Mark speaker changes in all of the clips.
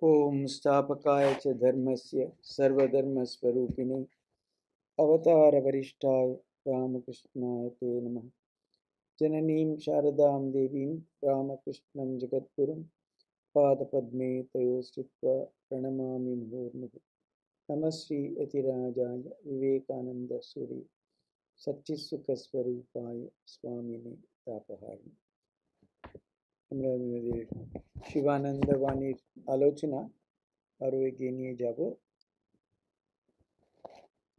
Speaker 1: ओम स्थापकाय च धर्मस्य सर्वधर्मस्वरूपिणे अवतारवरिष्ठाय रामकृष्णाय ते नमः। जननीं शारदां देवीं रामकृष्णं जगद्गुरुं पादपद्मे तयोः स्थित्वा प्रणमामि मुहुर्मुहुः। नमः श्री यतिराजाय विवेकानन्दसूरि सच्चित्सुखस्वरूपाय स्वामिने तापहारिणे। আমরা আমাদের শিবানন্দ বাণীর আলোচনা আরও এগিয়ে নিয়ে যাব।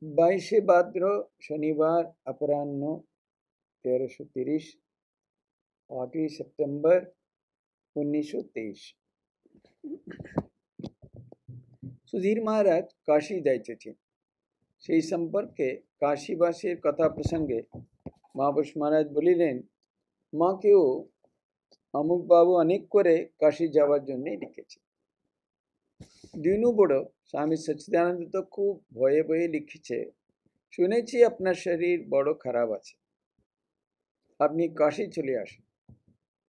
Speaker 1: 22শে ভাদ্র শনিবার অপরাহ্ন 1330, 8ই সেপ্টেম্বর 1923। সুধীর মহারাজ কাশী যাইতেছেন। সেই সম্পর্কে কাশীবাসীর কথা প্রসঙ্গে মহাপুরুষ মহারাজ বলিলেন, মাকেও অমুক বাবু অনেক করে কাশী যাওয়ার জন্য লিখেছে। দিনু বড় স্বামী সচ্চিদানন্দ তো খুব ভয়ে ভয়ে লিখেছে, শুনেছি আপনার শরীর বড় খারাপ আছে, আপনি কাশী চলে আসুন।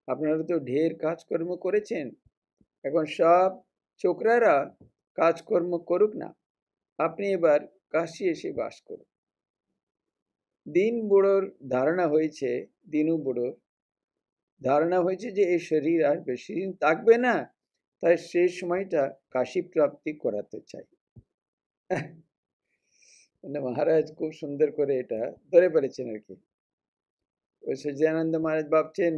Speaker 1: আপনারা তো ঢের কাজকর্ম করেছেন, এখন সব ছোকরারা কাজকর্ম করুক না, আপনি এবার কাশী এসে বাস করুন। দিন বুড়োর ধারণা হয়েছে, দিনু বুড়োর ধারণা হয়েছে যে এই শরীর আর বেশি দিন থাকবে না, তাই সেই সময়টা কাশী প্রাপ্তি করাতে চাই। মানে মহারাজ খুব সুন্দর করে এটা ধরে পেরেছেন আর কি। ওই সচ্চিদানন্দ মহারাজ ভাবছেন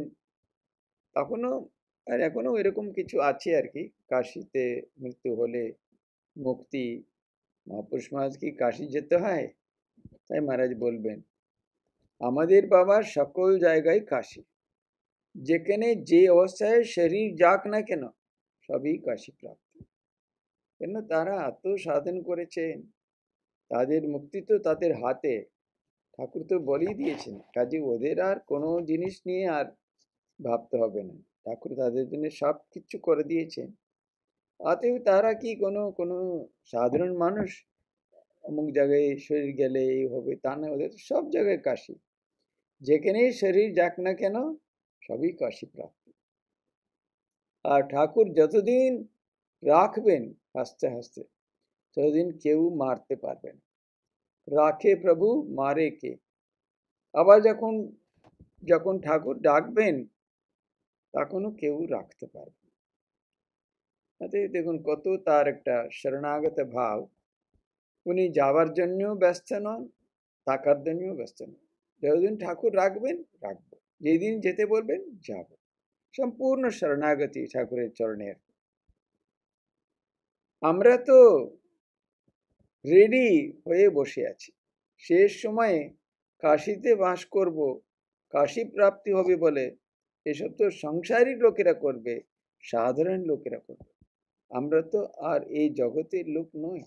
Speaker 1: এখনো এরকম কিছু আছে আর কি, কাশীতে মৃত্যু হলে মুক্তি। মহাপুরুষ মহারাজ কি কাশী যেতে হয়? তাই মহারাজ বলবেন, আমাদের বাবার সকল জায়গায় কাশী, যেখানে যে অবস্থায় শরীর যাক না কেন সবই কাশী প্রাপ্তি। কেন তারা এত সাধন করেছেন, তাদের মুক্তি তো তাদের হাতে, ঠাকুর তো বলেই দিয়েছেন। কাজে ওদের আর কোনো জিনিস নিয়ে আর ভাবতে হবে না, ঠাকুর তাদের জন্য সব কিছু করে দিয়েছেন। অতএব তারা কি কোনো সাধারণ মানুষ অমুক জায়গায় শরীর গেলে এই হবে তা না, ওদের সব জায়গায় কাশী, যেখানেই শরীর যাক না কেন সবই কাশী প্রাপ্তি। আর ঠাকুর যতদিন রাখবেন হাসতে হাসতে, ততদিন কেউ মারতে পারবে না। রাখে প্রভু মারে কে। আবার যখন যখন ঠাকুর ডাকবেন তখনও কেউ রাখতে পারবে না। দেখুন কত তার একটা শরণাগত ভাব। উনি যাওয়ার জন্যও ব্যস্ত নন, থাকার জন্যও ব্যস্ত নন। যতদিন ঠাকুর রাখবেন রাখবো, যেদিন যেতে বলবেন যাব। সম্পূর্ণ শরণাগতি ঠাকুরের চরণের। আমরা তো রেডি হয়ে বসে আছি, শেষ সময়ে কাশীতে বাস করব, কাশী প্রাপ্তি হবে বলে এসব তো সংসারী লোকেরা করবে, সাধারণ লোকেরা করবে। আমরা তো আর এই জগতের লোক নই।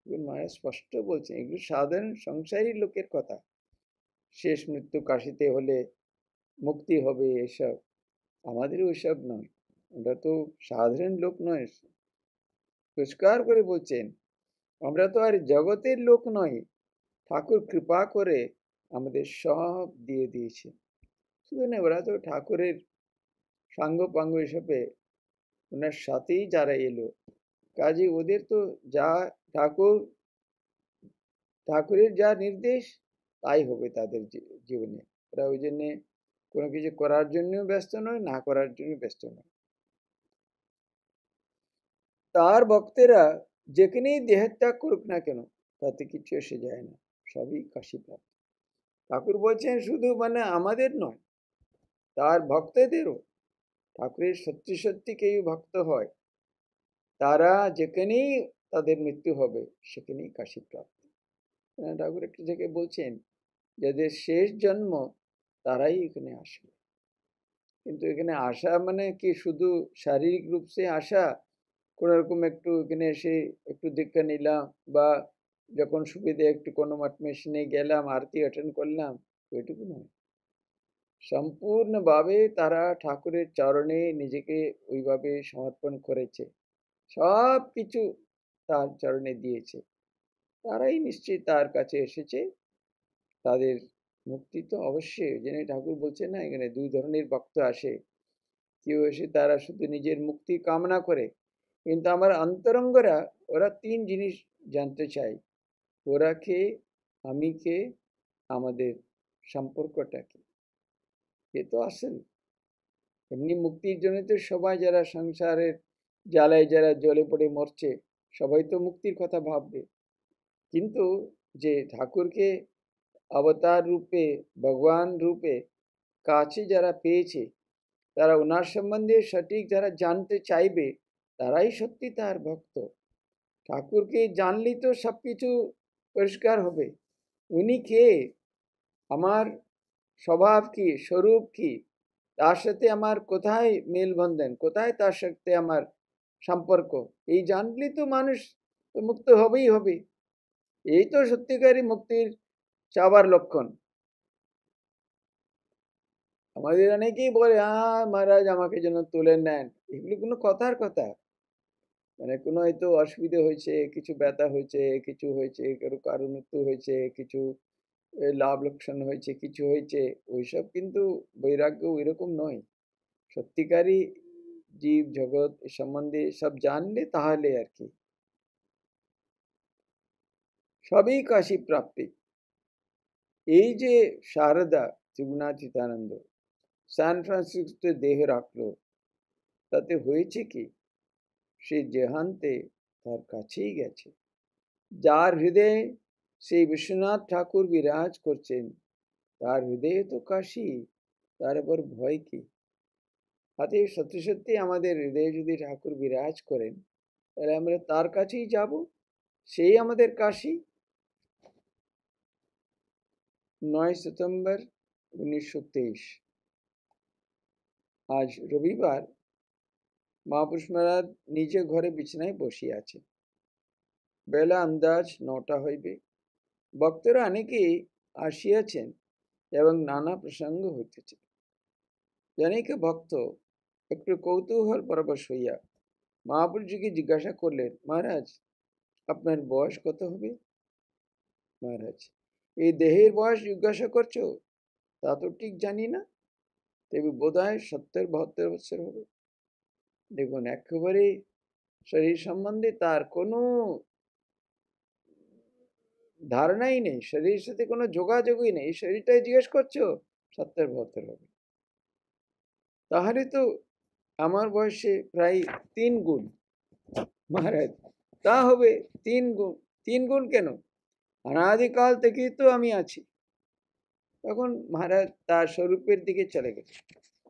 Speaker 1: মায়া স্পষ্ট বলছেন এগুলো সাধারণ সংসারী লোকের কথা। শেষ মৃত্যু কাশীতে হলে মুক্তি হবে, এসব আমাদের ওইসব নয়। আমরা তো সাধারণ লোক নয়। পরিষ্কার করে বলছেন আমরা তো আর জগতের লোক নয়, ঠাকুর কৃপা করে আমাদের সব দিয়ে দিয়েছে। শুধু না, ওরা তো ঠাকুরের সাঙ্গ পাঙ্গ হিসেবে ওনার সাথেই যারা এলো, কাজে ওদের তো যা ঠাকুরের যা নির্দেশ তাই হবে তাদের জীবনে। ওরা ওই জন্যে কোনো কিছু করার জন্য ব্যস্ত নয়, না করার জন্য ব্যস্ত নয়। তার ভক্তেরা যেখানেই দেহত্যাগ করুক না কেন তাতে কিছু এসে যায় না, সবই কাশী প্রাপ্তি। ঠাকুর বলছেন শুধু মানে আমাদের নয়, তার ভক্তদেরও। ঠাকুরের সত্যি সত্যি কেউ ভক্ত হয়, তারা যেখানেই তাদের মৃত্যু হবে সেখানেই কাশী প্রাপ্তি। ঠাকুর একটু থেকে বলছেন যাদের শেষ জন্ম তারাই এখানে আসবে। কিন্তু এখানে আসা মানে কি শুধু শারীরিক রূপে আসা, কোনো রকম একটু এখানে এসে একটু দীক্ষা নিলাম, বা যখন সুবিধে একটু কোনো মঠ মেশিনে গেলাম, আরতি অ্যাটেন্ড করলাম, ওইটুকু নয়। সম্পূর্ণভাবে তারা ঠাকুরের চরণে নিজেকে ওইভাবে সমর্পণ করেছে, সব কিছু তার চরণে দিয়েছে, তারাই নিশ্চয়ই তার কাছে এসেছে। তাদের মুক্তি তো অবশ্যই। জেনে ঠাকুর বলছেন না, এখানে দুই ধরনের ভক্ত আসে। কেউ এসে তারা শুধু নিজের মুক্তি কামনা করে, কিন্তু আমার অন্তরঙ্গরা ওরা তিন জিনিস জানতে চায়, ওরা কে, আমি কে, আমাদের সম্পর্কটা কি। এ তো আসল। এমনি মুক্তির জন্য তো সবাই যারা সংসারের জ্বালায় যারা জ্বলে পড়ে মরছে, সবাই তো মুক্তির কথা ভাববে। কিন্তু যে ঠাকুরকে অবতার রূপে, ভগবান রূপে কাছে যারা পেয়েছে, তারা ওনার সম্বন্ধে সঠিক যারা জানতে চাইবে, তারাই সত্যি তার ভক্ত। ঠাকুরকে জানলেই তো সবকিছু পরিষ্কার হবে। উনি কে, আমার স্বভাব কি, স্বরূপ কি, তার সাথে আমার কোথায় মেলবন্ধন, কোথায় তার সাথে আমার সম্পর্ক, এই জানলে তো মানুষ তো মুক্ত হবেই হবে। এই তো সত্যিকারী মুক্তির চাওয়ার লক্ষণ। আমাদের অনেকেই বলে, মহারাজ আমাকে যেন তুলে নেন। এগুলো কোনো কথার কথা? মানে কোনো হয়তো অসুবিধা হয়েছে, কিছু ব্যথা হয়েছে, কিছু হয়েছে, কারো মৃত্যু হয়েছে, কিছু লাভ লোকসান হয়েছে, কিছু হয়েছে, ওইসব কিন্তু বৈরাগ্য ওইরকম নয়। সত্যিকারী জীব জগৎ এ সম্বন্ধে সব জানলে তাহলে আর কি সবই কাশী প্রাপ্তি। এই যে শারদা ত্রিগুণাতীতানন্দ সান ফ্রান্সিসকোতে দেহ রাখলো, তাতে হয়েছে কি, সে জেহান্তে তার কাছেই গেছে। যার হৃদয়ে সেই বিশ্বনাথ ঠাকুর বিরাজ করছেন, তার হৃদয়ে তো কাশী, তার আবার ভয় কি? অতএব সত্যি সত্যি আমাদের হৃদয়ে যদি ঠাকুর বিরাজ করেন, তাহলে আমরা তার কাছেই যাব, সেই আমাদের কাশী। 9 সেপ্টেম্বর 1923, আজ রবিবার। মহাপুরুষ মহারাজ নিজে ঘরে বিছানায় বসিয়া আছে। বেলা আন্দাজ 9টা হইবে। ভক্তরা অনেকেই আসিয়াছেন এবং নানা প্রসঙ্গ হইতেছে। জনৈক ভক্ত একটু কৌতূহল পরবশ হইয়া মহাপুরুষজিকে জিজ্ঞাসা করলেন, মহারাজ আপনার বয়স কত হবে? মহারাজ, এই দেহের বয়স জিজ্ঞাসা করছো? তা তো ঠিক জানি না, তবে বোধ হয় 70-72 বছর হবে। দেখুন, একেবারে শরীর সম্বন্ধে তার কোনো ধারণাই নেই, শরীরের সাথে কোনো যোগাযোগই নেই, এই শরীরটাই জিজ্ঞেস করছো 70-72 হবে। তাহলে তো আমার বয়সে প্রায় 3 গুণ। মহারাজ, তা হবে 3 গুণ? 3 গুণ কেন? অনাদিকাল থেকেই তো আমি আছি। তখন মহারাজ তার স্বরূপের দিকে চলে গেছে।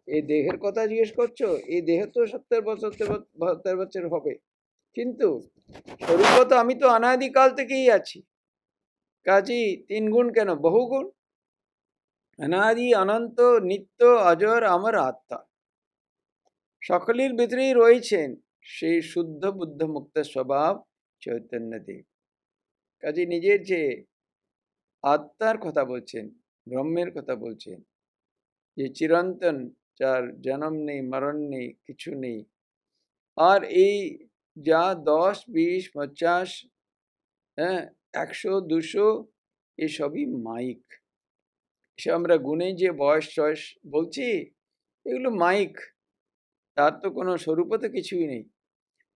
Speaker 1: এই দেহের কথা জিজ্ঞেস করছো? এই দেহ তো 70-72 বছর হবে, কিন্তু স্বরূপত আমি তো অনাদিকাল থেকেই আছি। কাজী 3 গুণ কেন, বহুগুণ। অনাদি অনন্ত নিত্য অজর আমার আত্মা, সকলের ভিতরেই রয়েছেন সেই শুদ্ধ বুদ্ধ মুক্ত স্বভাব চৈতন্যদেব। কাজে নিজের যে আত্মার কথা বলছেন, ব্রহ্মের কথা বলছেন, যে চিরন্তন, যার জন্ম নেই, মরণ নেই, কিছু নেই। আর এই যা 10, 20, 50, 100, 200, এসবই মাইক। সে আমরা গুণে যে বয়স টয়স বলছি, এগুলো মাইক। তার তো কোনো স্বরূপত কিছুই নেই।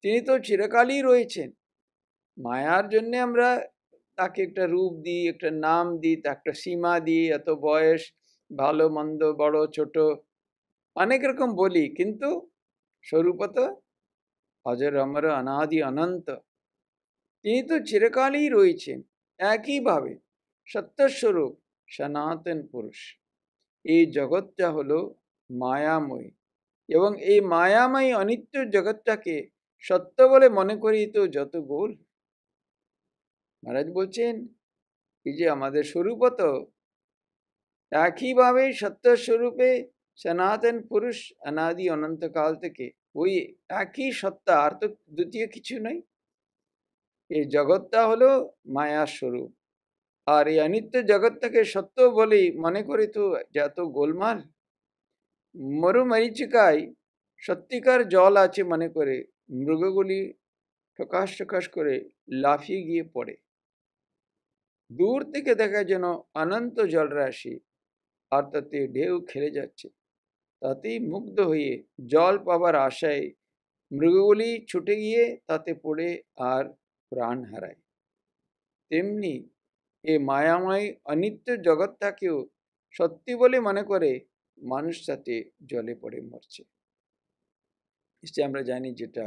Speaker 1: তিনি তো চিরকালই রয়েছেন। মায়ার জন্যে আমরা তাকে একটা রূপ দিই, একটা নাম দিই, তা একটা সীমা দিই, এত বয়স, ভালো মন্দ, বড় ছোট, অনেক রকম বলি, কিন্তু স্বরূপত অজর অমর অনাদি অনন্ত। তিনি তো চিরকালই রয়েছেন একইভাবে, সত্যস্বরূপ সনাতন পুরুষ। এই জগৎটা হলো মায়াময়, এবং এই মায়াময় অনিত্য জগৎটাকে সত্য বলে মনে করি তো যত গোল। মহারাজ বলছেন, এই যে আমাদের স্বরূপত একইভাবে সত্য স্বরূপে সনাতন পুরুষ অনাদি অনন্তকাল থেকে ওই একই সত্তা, আর তো দ্বিতীয় কিছু নেই। এই জগৎটা হলো মায়ার স্বরূপ, আর এই অনিত্য জগৎটাকে সত্য বলেই মনে করি তো যত গোলমাল। মরুমরীচিকায় সত্যিকার জল আছে মনে করে মৃগগুলি ঠকাস ঠকাস করে লাফিয়ে গিয়ে পড়ে। দূর থেকে দেখা যেন অনন্ত জলরাশি, আর তাতে ঢেউ খেলে যাচ্ছে। তাতেই মুগ্ধ হয়ে জল পাবার আশায় মৃগগুলি ছুটে গিয়ে তাতে পড়ে আর প্রাণ হারায়, তেমনি এই মায়াময় অনিত্য জগৎটাকেও সত্যি বলে মনে করে মানুষ সাথে জলে পড়ে মরছে। নিশ্চয় আমরা জানি যেটা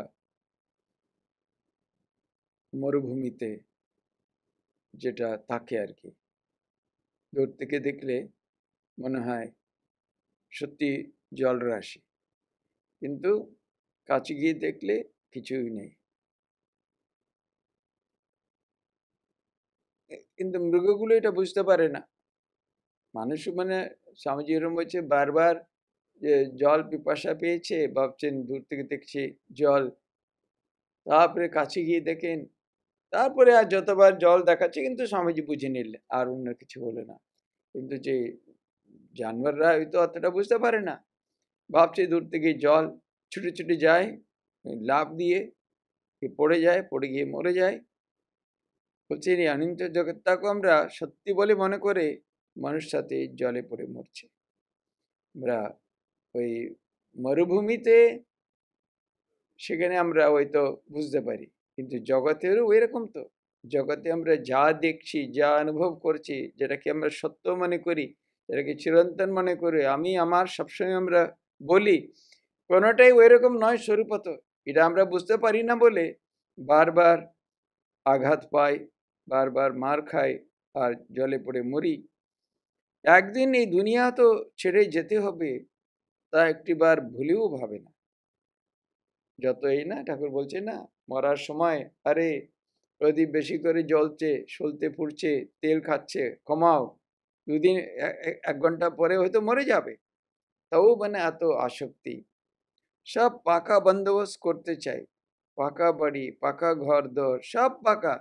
Speaker 1: মরুভূমিতে যেটা থাকে আর কি, দূর থেকে দেখলে মনে হয় সত্যি জলরাশি, কিন্তু কাছে গিয়ে দেখলে কিছুই নেই। কিন্তু মৃগগুলো এটা বুঝতে পারে না। মানুষ মানে স্বামীজি এরকম বলছে বারবার যে জল পিপাসা পেয়েছে, ভাবছেন দূর থেকে দেখছে জল, তারপরে কাছে গিয়ে দেখেন, তারপরে আর যতবার জল দেখাচ্ছে কিন্তু স্বামীজি বুঝে নিলে আর অন্য কিছু বলে না। কিন্তু যে জানোয়াররা হয়তো অতটা বুঝতে পারে না, ভাবছে দূর থেকে জল, ছুটে ছুটে যায়, লাফ দিয়ে পড়ে যায়, পড়ে গিয়ে মরে যায়। বলছে এই অনন্ত জগৎটাকে আমরা সত্যি বলে মনে করে মানুষ সাথে জলে পড়ে মরছে। আমরা ওই মরুভূমিতে সেখানে আমরা হয়তো বুঝতে পারি, কিন্তু জগতেরও ওই রকম তো। জগতে আমরা যা দেখছি, যা অনুভব করছি, যেটাকে আমরা সত্য মনে করি, যেটাকে চিরন্তন মনে করি, আমি আমার সবসময় আমরা বলি, কোনোটাই ওই রকম নয় স্বরূপত। এটা আমরা বুঝতে পারি না বলে বারবার আঘাত পাই, বারবার মার খাই, আর জলে পড়ে মরি। একদিন এই দুনিয়া তো ছেড়ে যেতে হবে, তা একটিবার ভুলেও ভাবে না। যতই না ঠাকুর বলছে না মরার সময়, আরে প্রদীপ বেশি করে জ্বলছে, সলতে ফুটছে, তেল খাচ্ছে, কমাও, দুদিন 1 ঘন্টা পরে হয়তো মরে যাবে। তাও মানে এত আসক্তি, সব পাকা বন্দোবস্ত করতে চাই, পাকা বাড়ি, পাকা ঘর দর, সব পাকা।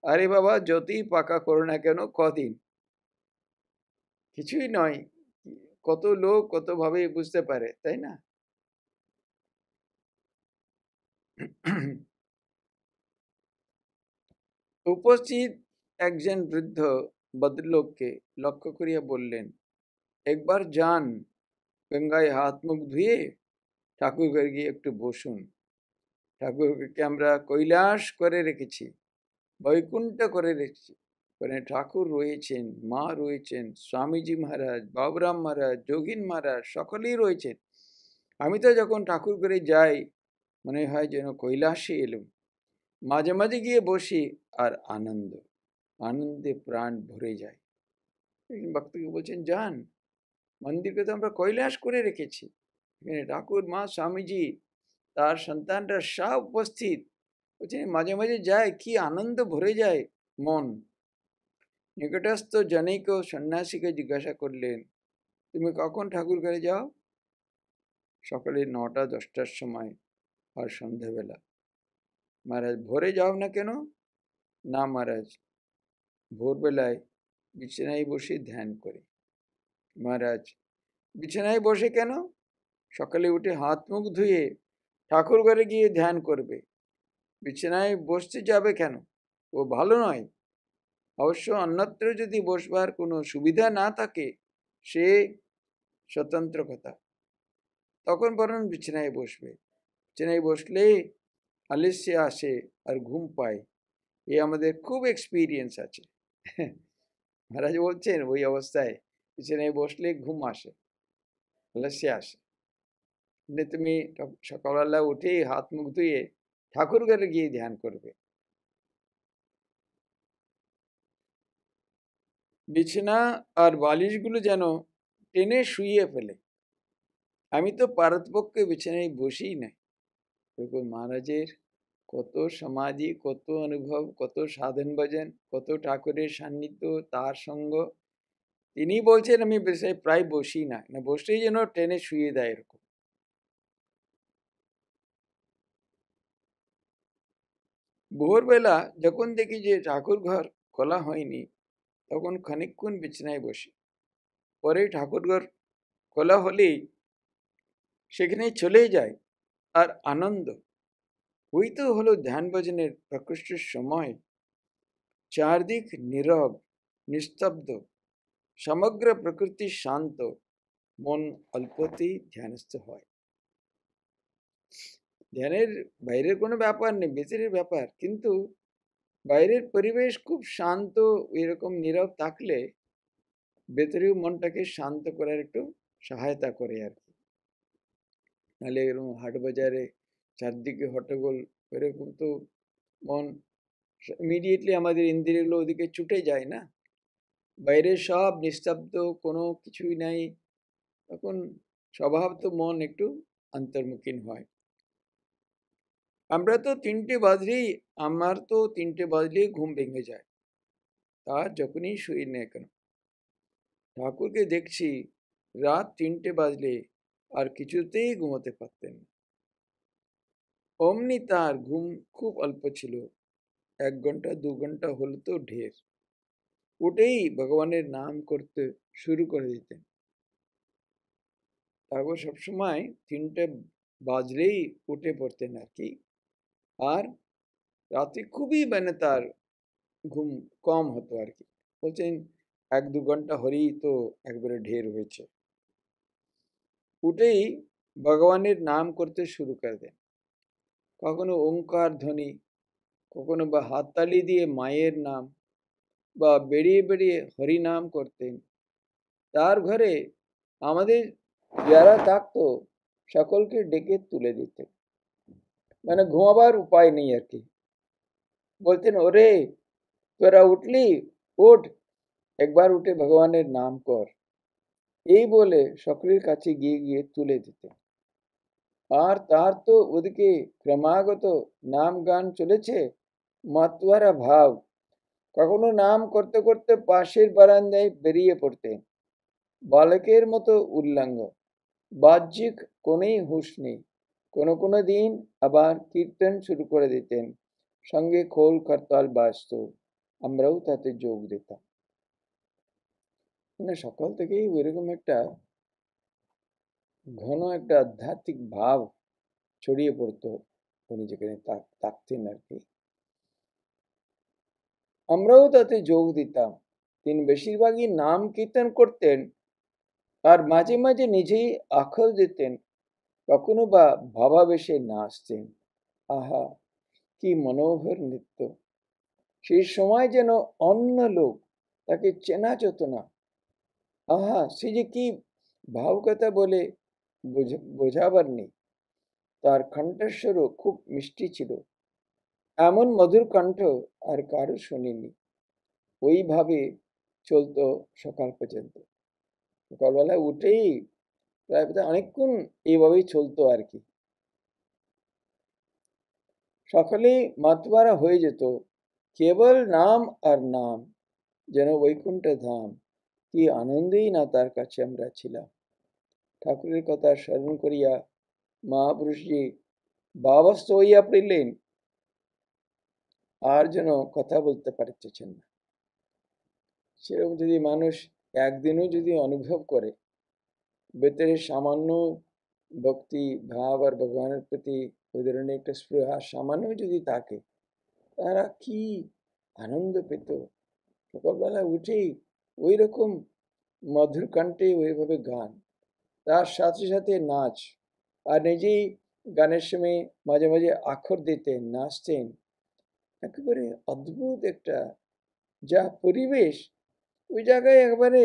Speaker 1: আরে বাবা যতই পাকা করো না কেন, কদিন, কিছুই নয়। কত লোক কত ভাবে বুঝতে পারে, তাই না? উপস্থিত একজন বৃদ্ধ ভদ্রলোককে লক্ষ্য করিয়া বললেন, একবার যান, গঙ্গায় হাত মুখ ধুয়ে ঠাকুর ঘরে গিয়ে একটু বসুন। ঠাকুরকে আমরা কৈলাস করে রেখেছি, বৈকুণ্ঠ করে রেখেছি। মানে ঠাকুর রয়েছেন, মা রয়েছেন, স্বামীজি মহারাজ, বাবুরাম মহারাজ, যোগিন মহারাজ, সকলেই রয়েছেন। আমি তো যখন ঠাকুর ঘরে যাই মনে হয় যেন কৈলাসে এলুম। মাঝে মাঝে গিয়ে বসি, আর আনন্দ, আনন্দে প্রাণ ভরে যায়। ভক্তকে বলছেন যান, মন্দিরকে তো আমরা কৈলাস করে রেখেছি, এখানে ঠাকুর, মা, স্বামীজি, তার সন্তানরা সব উপস্থিত। বলছেন মাঝে মাঝে যায়, কি আনন্দ ভরে যায় মন। নিকটস্থ জনৈক সন্ন্যাসীকে জিজ্ঞাসা করলেন, তুমি কখন ঠাকুর ঘরে যাও? সকালে 9টা-10টার সময় আর সন্ধ্যাবেলা। মহারাজ ভোরে যাও না কেন? না মহারাজ, ভোরবেলায় বিছানায় বসে ধ্যান করে। মহারাজ বিছানায় বসে কেন? সকালে উঠে হাত মুখ ধুয়ে ঠাকুর ঘরে গিয়ে ধ্যান করবে, বিছানায় বসতে যাবে কেন? ও ভালো নয়। অবশ্য অন্যত্র যদি বসবার কোনো সুবিধা না থাকে সে স্বতন্ত্র কথা, তখন বরং বিছানায় বসবে। বিছানায় বসলে আলস্য আসে আর ঘুম পায়, এ আমাদের খুব এক্সপিরিয়েন্স আছে। মহারাজ বলছেন ওই অবস্থায় বিছানায় বসলে ঘুম আসে, আলস্য আসে। কিন্তু তুমি সকালবেলা উঠেই হাত মুখ ধুয়ে ঠাকুর ঘরে গিয়ে ধ্যান করবে। বিছানা আর বালিশগুলো যেন টেনে শুইয়ে ফেলে। আমি তো পারতপক্ষে বিছানায় বসেই নাই। দেখুন মহারাজের কত সমাধি, কত অনুভব, কত সাধন ভজন, কত ঠাকুরের সান্নিধ্য, তার সঙ্গ। তিনি বলছেন আমি বিছানায় প্রায় বসি না, না বসলেই যেন টেনে শুয়ে দেয় এরকম। ভোরবেলা যখন দেখি যে ঠাকুর ঘর খোলা হয়নি, তখন খানিকক্ষণ বিছানায় বসি। পরে ঠাকুর ঘর খোলা হলেই সেখানেই চলে যায়, আর আনন্দ। ওই তো হলো ধ্যান ভজনের প্রকৃষ্ট সময়। চারদিক নীরব, নিস্তব্ধ, সমগ্র প্রকৃতি শান্ত, মন অল্পতেই ধ্যানস্থ হয়। ধ্যানের বাইরের কোনো ব্যাপার নেই, ভেতরের ব্যাপার। কিন্তু বাইরের পরিবেশ খুব শান্ত, এরকম নীরব থাকলে ভেতরেও মনটাকে শান্ত করার একটু সহায়তা করে আর কি। নাহলে এরকম হাট বাজারে চারদিকে হট্টগোল, এরকম তো মন ইমিডিয়েটলি আমাদের ইন্দ্রিয়গুলো ওদিকে ছুটে যায় না। বাইরে সব নিস্তব্ধ, কোনো কিছুই নাই, তখন স্বভাব তো মন একটু অন্তর্মুখী হয়। আমরা তো আমার তো 3টে বাজলেই ঘুম ভেঙে যায়, তার যখনই শুই না কেন। ঠাকুরকে দেখছি রাত 3টে বাজলে আর কিছুতেই ঘুমোতে পারতেন না। অমনি তার ঘুম খুব অল্প ছিল, 1 ঘন্টা 2 ঘন্টা হলে তো ঢের। উঠেই ভগবানের নাম করতে শুরু করে দিতেন। তারপর সবসময় 3টে বাজলেই উঠে পড়তেন আর কি। আর রাতে খুবই তার ঘুম কম হতো আর কি। বলছেন 1-2 ঘন্টা হলেই তো একবারে ঢের হয়েছে। উঠেই ভগবানের নাম করতে শুরু করে দেন। কখনো ওঙ্কার ধ্বনি, কখনো বা হাততালি দিয়ে মায়ের নাম, বা বেরিয়ে বেরিয়ে হরি নাম করতেন। তার ঘরে আমাদের যারা থাকতো সকলকে ডেকে তুলে দিতেন, ঘুমাবার উপায় নেই আর কি। বলতেন, ওরে তোরা উঠলি, উঠ, একবার উঠে ভগবানের নাম কর। এই বলে সকলের কাছে গিয়ে গিয়ে তুলে দিতেন। আর তার তো ওদিকে ক্রমাগত নাম গান চলেছে, মাতোয়ারা ভাব। কখনো নাম করতে করতে পাশের বারান্দায় বেরিয়ে পড়তেন, বালকের মতো উল্লাঙ্গ। বাহ্যিক কোনেই হুঁশ নেই। কোনো কোনো দিন আবার কীর্তন শুরু করে দিতেন, সঙ্গে খোল করতাল বাজত, আমরাও তাতে যোগ দিতাম। সকাল থেকেই ওইরকম একটা ঘন একটা আধ্যাত্মিক ভাব ছড়িয়ে পড়তো উনি যেখানে থাকতেন আর কি। আমরাও তাতে যোগ দিতাম। তিনি বেশিরভাগই নাম কীর্তন করতেন, আর মাঝে মাঝে নিজেই আখল দিতেন, কখনো বা ভাবাবেশে নাচতেন। আহা, কি মনোহর নৃত্য! সেই সময় যেন অন্য লোক, তাকে চেনা যেত না। আহা, সে যে কি ভাবুকতা বলে বোঝাবার নেই। তার কণ্ঠস্বরও খুব মিষ্টি ছিল, এমন মধুর কণ্ঠ আর কারো শুনিনি। ওইভাবে চলতো সকাল পর্যন্ত। সকালবেলায় উঠেই প্রায় অনেকক্ষণ এইভাবেই চলতো আর কি। সকলেই মাতোয়ারা হয়ে যেত, কেবল নাম আর নাম, যেন বৈকুণ্ঠ ধাম। কি আনন্দেই না তার কাছে আমরা ছিলাম। ঠাকুরের কথা স্মরণ করিয়া মহাপুরুষজি ভাবস্থ হইয়া পড়িলেন, আর যেন কথা বলতে পারতেছেন না। সেরকম যদি মানুষ একদিনও যদি অনুভব করে, ভেতরে সামান্য ভক্তি ভাব আর ভগবানের প্রতি ওই ধরনের একটা স্পৃহা সামান্য যদি থাকে, তারা কি আনন্দ পেত। সকালবেলা উঠেই ওই রকম মধুর কণ্ঠে ওইভাবে গান, তার সাথে সাথে নাচ, আর নিজেই গানের সময় মাঝে মাঝে আখর দিতেন, নাচতেন। একেবারে অদ্ভুত একটা যা পরিবেশ, ওই জায়গায় একবারে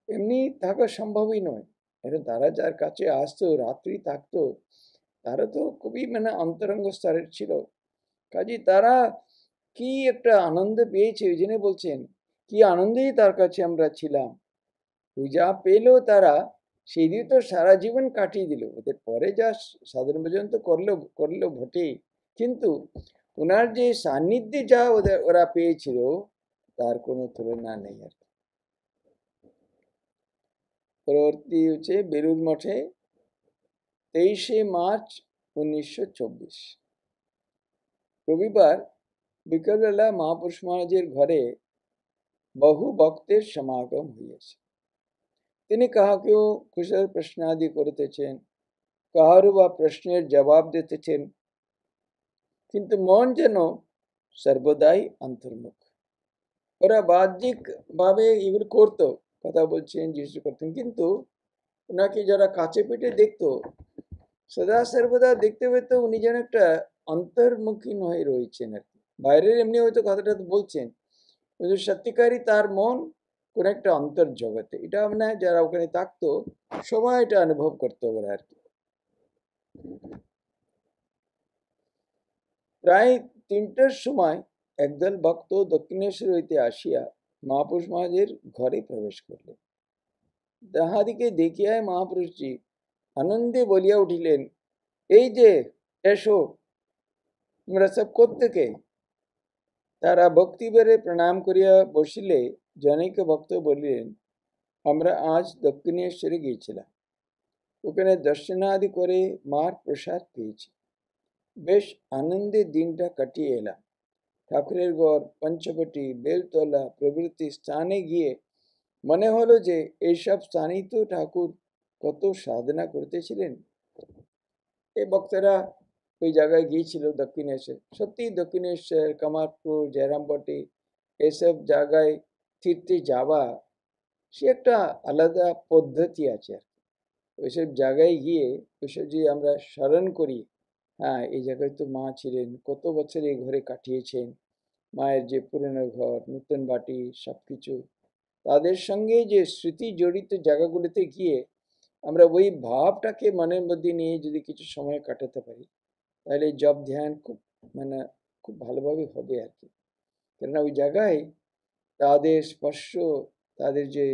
Speaker 1: এমনি থাকা সম্ভবই নয়। এটা তারা যার কাছে আসতো, রাত্রি থাকতো, তারা তো খুবই অন্তরঙ্গ স্তরের ছিল। কাজে তারা কি একটা আনন্দ পেয়েছে, ওই জন্য বলছেন কি আনন্দেই তার কাছে আমরা ছিলাম। ওই যা পেলো তারা, সেই দিয়ে তো সারা জীবন কাটিয়ে দিল। ওদের পরে যা সাধারণ পর্যন্ত করলো করলো বটেই, কিন্তু ওনার যে সান্নিধ্যে যা ওরা পেয়েছিল, তার কোনো তুলনা নেই আর কি। পরবর্তী হচ্ছে বেলুড় মঠে 23শে মার্চ 1924 রবিবার বিকালবেলা মহাপুরুষ মহারাজের ঘরে বহু ভক্তের সমাগম হইয়াছে। তিনি কাহাকেও কুশল প্রশ্নাদি করিতেছেন, কাহারও বা প্রশ্নের জবাব দিতেছেন, কিন্তু মন যেন সর্বদাই অন্তর্মুখ। ওরা বাহ্যিক ভাবে এগুলো করতো, কথা বলছেন, জিজ্ঞেস করতেন, কিন্তু ওনাকে যারা কাছে পিঠে দেখতো, সদা সর্বদা দেখতে পেতে উনি যেন একটা অন্তর্মুখী হয়ে রয়েছেন আর কি। বাইরের এমনি হয়তো কথাটা তো বলছেন, কিন্তু সত্যিকারই তার মন কোন একটা অন্তর্জগতে। এটা মানে যারা ওখানে থাকতো সবাই এটা অনুভব করতে পারে আর কি। প্রায় ৩টার সময় একদল ভক্ত দক্ষিণেশ্বর হইতে আসিয়া মহাপুরুষ মহারাজের ঘরে প্রবেশ করলেন। তাহাদিকে দেখিয়াই মহাপুরুষজি আনন্দে বলিয়া উঠিলেন, এই যে, এসো, তোমরা সব কোত্থেকে? তারা ভক্তিভরে প্রণাম করিয়া বসিলে জনৈক ভক্ত বলিলেন, আমরা আজ দক্ষিণেশ্বরে গিয়েছিলাম, ওখানে দর্শনাদি করে মার প্রসাদ পেয়েছি, বেশ আনন্দে দিনটা কাটিয়ে এলাম। ঠাকুরের ঘর, পঞ্চবটি, বেলতলা প্রভৃতি স্থানে গিয়ে মনে হলো যে এইসব স্থানেই তো ঠাকুর কত সাধনা করতেছিলেন। এই ভক্তরা ওই জায়গায় গিয়েছিল দক্ষিণেশ্বর। সত্যি দক্ষিণেশ্বর, কামারপুর, জয়রামবাটি এসব জায়গায় তীর্থে যাওয়া সে একটা আলাদা পদ্ধতি আছে আর কি। ওইসব জায়গায় গিয়ে ওইসব যে আমরা স্মরণ করি, হ্যাঁ এই জায়গায় তো মা ছিলেন, কত বছর এই ঘরে কাটিয়েছেন, মায়ের যে পুরনো ঘর, নতুন বাটি, সবকিছু তাদের সঙ্গে যে স্মৃতি জড়িত জায়গাগুলোতে গিয়ে আমরা ওই ভাবটাকে মনের মধ্যে নিয়ে যদি কিছু সময় কাটাতে পারি, তাহলে জপ ধ্যান খুব মানে খুব ভালোভাবে হবে আর কি। কেননা ওই জায়গায় তাদের স্পর্শ, তাদের যে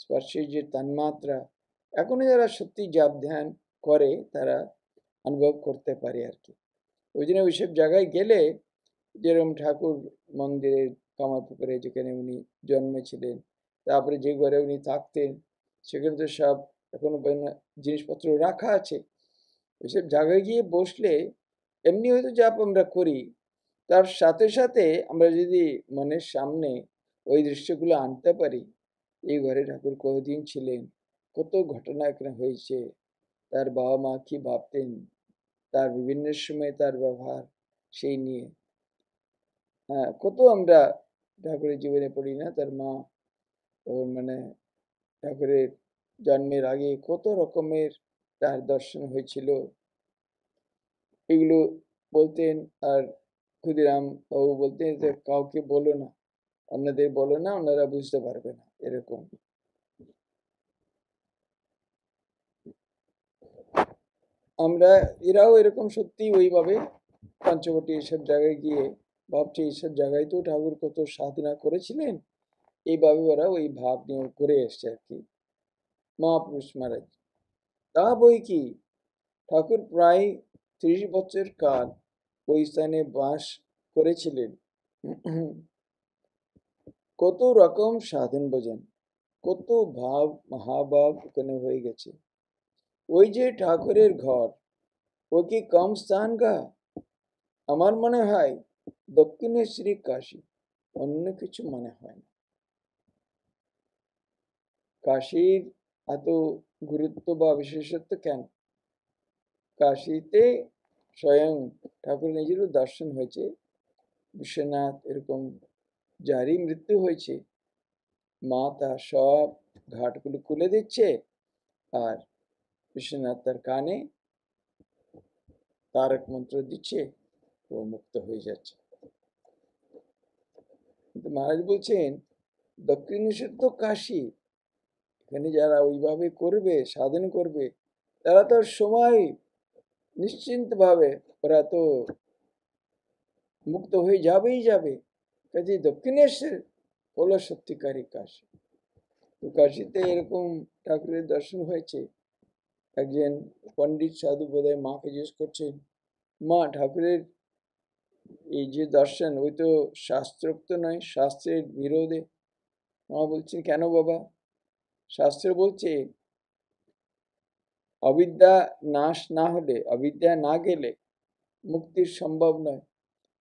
Speaker 1: স্পর্শের যে তন্মাত্রা এখনো যারা সত্যি জপ ধ্যান করে তারা অনুভব করতে পারে আর কি। ওই জন্য ওইসব জায়গায় গেলে, যেরকম ঠাকুর মন্দিরের কামারপুকুরে যেখানে উনি জন্মেছিলেন, তারপরে যে ঘরে উনি থাকতেন সেখানে তো সব এখনো জিনিসপত্র রাখা আছে। ওইসব জায়গায় গিয়ে বসলে এমনি হয়তো জাপ আমরা করি, তার সাথে সাথে আমরা যদি মনের সামনে ওই দৃশ্যগুলো আনতে পারি, এই ঘরে ঠাকুর কতদিন ছিলেন, কত ঘটনা এখানে হয়েছে, তার বাবা মা কি ভাবতেন, তার বিভিন্ন সময় তার ব্যবহার সেই নিয়ে, হ্যাঁ কত আমরা ঠাকুরের জীবনে পড়ি না, তার মা তখন মানে ঠাকুরের জন্মের আগে কত রকমের তার দর্শন হয়েছিল, এগুলো বলতেন। আর ক্ষুদিরাম বাবু বলতেন যে কাউকে বলো না, অন্যদের বলো না, ওনারা বুঝতে পারবে না, এরকম। আমরা এরাও এরকম সত্যি ওইভাবে পঞ্চবটি এইসব জায়গায় গিয়ে ভাবছি এইসব জায়গায় তো ঠাকুর কত সাধনা করেছিলেন, এইভাবে ওরা ওই ভাব নিয়ে করে এসছে আর কি। মহাপুরুষ মহারাজ তা বই কি, ঠাকুর প্রায় 30 বছর কাল ওই স্থানে বাস করেছিলেন। কত রকম সাধন ভোজন, কত ভাব মহাভাব ওখানে হয়ে গেছে। ওই যে ঠাকুরের ঘর, ও কি কম স্থান গা? আমার মনে হয় দক্ষিণেশ্বরী কাশী, অন্য কিছু মনে হয় না। কাশীর এত গুরুত্ব বা বিশেষত্ব কেন? কাশীতে স্বয়ং ঠাকুর নিজেরও দর্শন হয়েছে। বিশ্বনাথ এরকম যারই মৃত্যু হয়েছে, মা তার সব ঘাটগুলো খুলে দিচ্ছে, আর বিশ্বনাথ তার কানে তারক মন্ত্র দিচ্ছে, ও মুক্ত হয়ে যাচ্ছে। কিন্তু মহারাজ বলছেন দক্ষিণেশ্বর তো কাশী, এখানে যারা ওইভাবে করবে, সাধন করবে, তারা তো সময় নিশ্চিন্ত ভাবে ওরা তো মুক্ত হয়ে যাবেই যাবে। কাজে দক্ষিণেশ্বর হলো সত্যিকারী কাশী। তো কাশীতে এরকম ঠাকুরের দর্শন হয়েছে। একজন পণ্ডিত সাধু বোধহয় মাকে জিজ্ঞেস করছেন, মা ঠাকুরের এই যে দর্শন ওই তো শাস্ত্রোক্ত নয়, শাস্ত্রের বিরোধে। মা বলছেন কেন বাবা? শাস্ত্র বলছে অবিদ্যা নাশ না হলে, অবিদ্যা না গেলে মুক্তির সম্ভব নয়।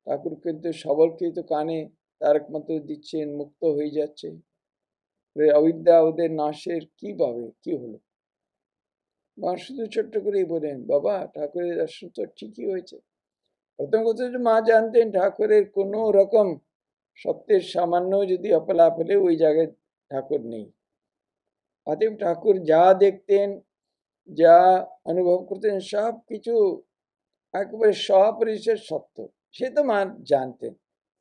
Speaker 1: ঠাকুর কিন্তু সবলকে তো কানে তারক মন্ত্র দিচ্ছেন, মুক্ত হয়ে যাচ্ছে, অবিদ্যা ওদের নাশের কি পাবে, কি হলো? মা শুধু ছোট্ট করেই বলেন, বাবা ঠাকুরের দর্শন তো ঠিকই হয়েছে। প্রথম কথা যে মা জানতেন ঠাকুরের কোনো রকম সত্যের সামান্য যদি অপলাপ হলে ওই জায়গায় ঠাকুর নেই। অতএব ঠাকুর যা দেখতেন যা অনুভব করতেন সব কিছু একেবারে সপরিসর সত্য, সে তো মা জানতেন।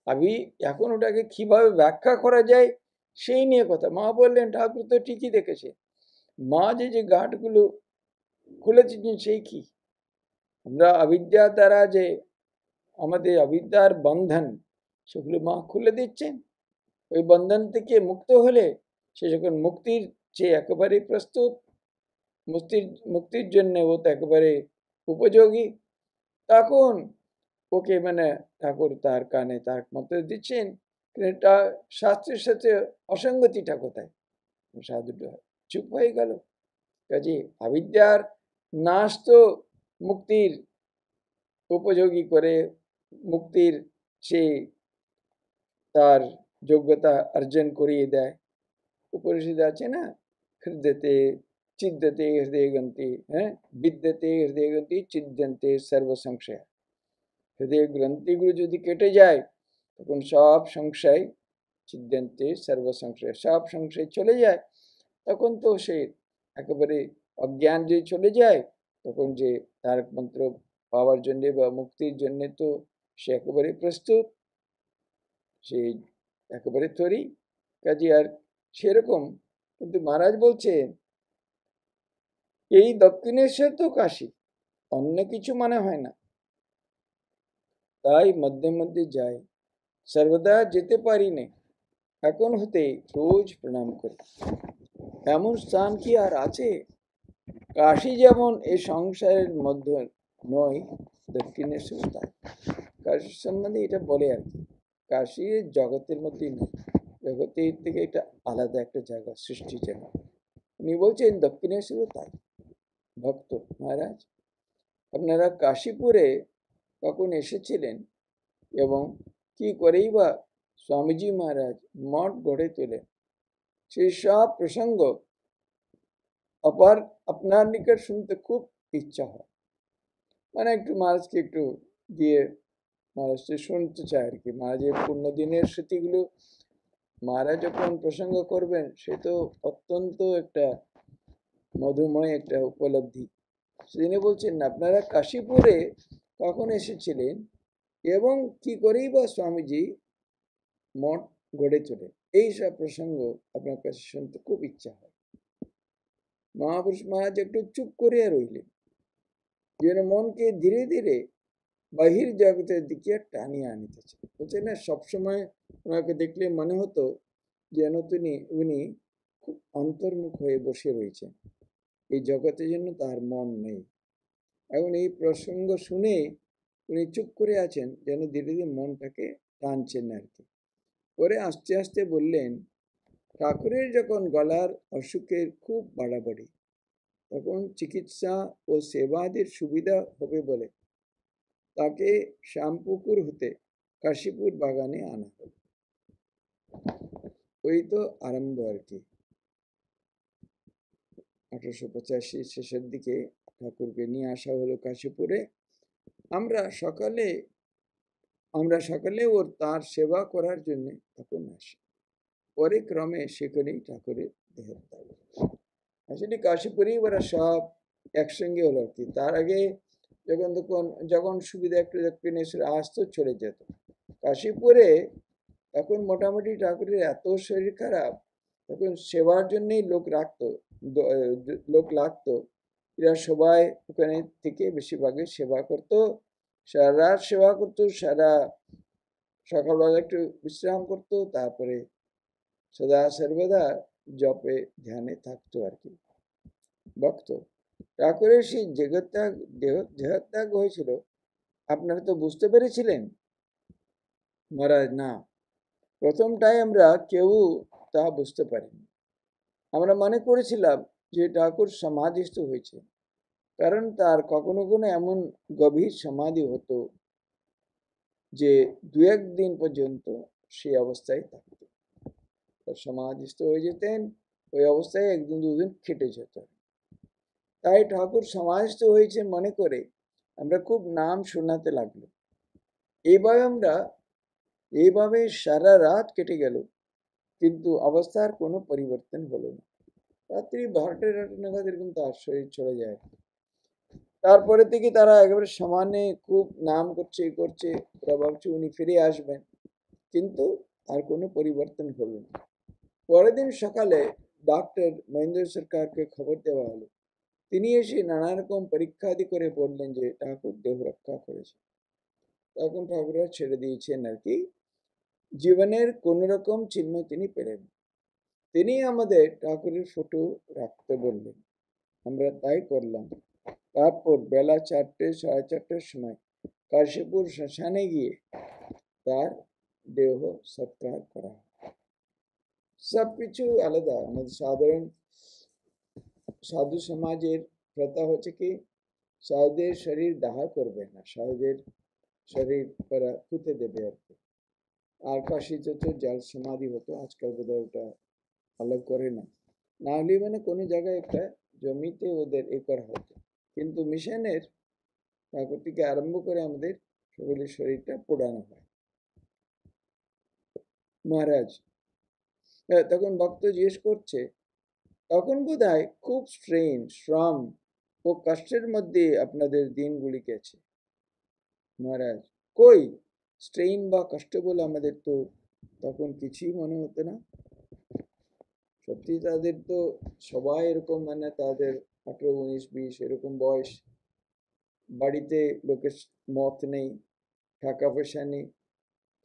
Speaker 1: আমি এখন ওটাকে কিভাবে ব্যাখ্যা করা যায় সেই নিয়ে কথা। মা বললেন ঠাকুর তো ঠিকই দেখেছে, মা যে যে গাঁটগুলো খুলেছেন সেই কি, আমরা অবিদ্যা দ্বারা যে আমাদের অবিদ্যার বন্ধন সেগুলো মা খুলে দিচ্ছেন। ওই বন্ধন থেকে মুক্ত হলে সে যখন মুক্তির চেয়ে একেবারে প্রস্তুত, মুক্তির মুক্তির জন্য ও তো একেবারে উপযোগী, তখন ওকে মানে ঠাকুর তার কানে তার মতো দিচ্ছেন। কিন্তু এটা শাস্ত্রের সাথে অসঙ্গতিটা কোথায়? সাধুটা চুপ হয়ে গেল। কাজে অবিদ্যার নাশ তো মুক্তির উপযোগী করে, মুক্তির সে তার যোগ্যতা অর্জন করিয়ে দেয়। উপনিষদ আছে না, হৃদয়তে চিদ্যতে হৃদয় গ্রন্থি, হ্যাঁ, বিদ্যতে হৃদয় গ্রন্থি চিদ্যন্তে সর্ব সংশয়। হৃদয় গ্রন্থিগুলো যদি কেটে যায় তখন সব সংশয়, চিদ্যন্তে সর্ব সংশয়, সব সংশয় চলে যায়। তখন তো সে একেবারে অজ্ঞান যে চলে যায়, তখন যে তারক মন্ত্র পাওয়ার জন্যে বা মুক্তির জন্যে তো সে একেবারে প্রস্তুত, সে একেবারে তৈরি। কাজে আর সেরকম। কিন্তু মহারাজ বলছেন এই দক্ষিণেশ্বর তো কাশী, অন্য কিছু মনে হয় না, তাই মধ্যে মধ্যে যাই, সর্বদা যেতে পারি না, এখন হতে রোজ প্রণাম করি। এমন স্থান কি আর আছে? কাশী যেমন এই সংসারের মধ্যে নয়, দক্ষিণেশ্বর তাই। কাশীর সম্বন্ধে এটা বলে আর কি, কাশী জগতের মধ্যেই নেই, জগতের থেকে এটা আলাদা একটা জায়গা, সৃষ্টি জায়গা। উনি বলছেন দক্ষিণেশ্বরও তাই। ভক্ত মহারাজ, আপনারা কাশীপুরে কখন এসেছিলেন এবং কি করেই বা স্বামীজি মহারাজ মঠ গড়ে তোলেন, সেই সব প্রসঙ্গ আপনার নিকট শুনতে খুব ইচ্ছা হয়। মানে একটু মহারাজকে একটু গিয়ে মহারাজকে শুনতে চায় আর কি, মহারাজের পূর্ণ দিনের স্মৃতিগুলো মহারাজ যখন প্রসঙ্গ করবেন সে তো অত্যন্ত একটা মধুময় একটা উপলব্ধি। তিনি বলছেন আপনারা কাশীপুরে কখন এসেছিলেন এবং কি করেই বা স্বামীজি মঠ গড়ে তোলে, এই সব প্রসঙ্গ আপনার কাছে শুনতে খুব ইচ্ছা হয়। মহাপুরুষ মহারাজ একটু চুপ করিয়া রইলেন, যেন মনকে ধীরে ধীরে বাহির জগতের দিকে টানিয়ে আনিতেছে। বলছে না, সবসময় ওনাকে দেখলে মনে হতো যেন উনি খুব অন্তর্মুখ হয়ে বসে রয়েছেন, এই জগতের জন্য তার মন নেই। এখন এই প্রসঙ্গ শুনে উনি চুপ করে আছেন, যেন ধীরে ধীরে মনটাকে টানছেন আর কি। পরে আস্তে আস্তে বললেন, ঠাকুরের যখন গলার অসুখের খুব বাড়াবাড়ি, তখন চিকিৎসা ও সেবাদির সুবিধা হবে বলে তাকে শ্যামপুকুর হতে কাশীপুর বাগানে আনা হলো। ওই তো আরম্ভ আর কি। 1885 শেষের দিকে ঠাকুরকে নিয়ে আসা হলো কাশীপুরে। আমরা সকালে ওর তার সেবা করার জন্য তখন আসি। পরে ক্রমে সেখানেই ঠাকুরের দেহত্যাগ। আসলে কাশীপুরেই ওরা সব একসঙ্গে হলো আর কি। তার আগে যখন সুবিধা একটু দক্ষিণেশ্বর আসতো চলে যেত। কাশীপুরে তখন মোটামুটি ঠাকুরের এত শরীর খারাপ, তখন সেবার জন্যই লোক লাগতো। এরা সবাই ওখানে থেকে বেশিরভাগই সেবা করতো, সারা রাত সেবা করতো, সকালবেলা একটু বিশ্রাম করতো, তারপরে সদা সর্বদা জপে ধ্যানে থাকতো আর কি। ভক্ত ঠাকুরের সেই দেহত্যাগ হয়েছিল, আপনারা তো বুঝতে পেরেছিলেন? মহারাজ না, প্রথমটাই আমরা কেউ তা বুঝতে পারিনি। আমরা মনে করেছিলাম যে ঠাকুর সমাধিস্থ হয়েছে, কারণ তার কখনো কোনো এমন গভীর সমাধি হতো যে 2-1 দিন পর্যন্ত সেই অবস্থায় থাকতো, সমাধিস্থ হয়ে যেতেন, ওই অবস্থায় 1-2 দিন খেটে যেত। তাই ঠাকুর সমাধিস্থ হয়েছে মনে করে আমরা খুব নাম শোনাতে লাগলো। এইভাবে সারা রাত কেটে গেল, কিন্তু অবস্থার কোনো পরিবর্তন হলো না। রাত্রি 12টা নাগাদ এরকম তার শরীর চলে যায়। তারপরে থেকে তারা একেবারে সমানে খুব নাম করছে করছে, ওরা ভাবছে উনি ফিরে আসবেন, কিন্তু আর কোনো পরিবর্তন হলো না। পরের দিন সকালে ডক্টর মহেন্দ্র সরকারকে খবর দেওয়া হলো। তিনি এসে নানা রকম পরীক্ষাদি করে বললেন যে ঠাকুর দেহ রক্ষা করেছে। তখন ঠাকুররা ছেড়ে দিয়েছেন আর কি, জীবনের কোন রকম চিহ্ন তিনি পেলেন। তিনি আমাদের ঠাকুরের ফটো রাখতে বললেন, আমরা তাই করলাম। তারপর বেলা 4টে 4:30টার সময় কাশীপুর শ্মশানে গিয়ে তার দেহ সৎকার করা। সবকিছু আলাদা। আমাদের সাধারণ সাধু সমাজের প্রথা হচ্ছে কি, সাধুদের শরীর দাহ করবে না, সাধুদের শরীর তারা পুঁতে দেবে আর কি। আর কাশিতে তো জল সমাধি হতো, আজকাল বোধহয় ওটা আলাপ করে না, না হলে মানে কোনো জায়গায় একটা জমিতে ওদের এ করা হতো। কিন্তু মিশনের ঠাকুর থেকে আরম্ভ করে আমাদের সকলের শরীরটা পোড়ানো হয়। মহারাজ তখন ভক্ত জিজ্ঞেস করছে, তখন বোধ হয় খুব স্ট্রেন, শ্রম ও কষ্টের মধ্যে আপনাদের দিনগুলি গেছে। মহারাজ, কই স্ট্রেন বা কষ্ট বলে আমাদের তো তখন কিছুই মনে হতো না। সত্যি তাদের তো সবাই এরকম, মানে তাদের 18, 19, 20 এরকম বয়স, বাড়িতে লোকের মত নেই, টাকা পয়সা নেই,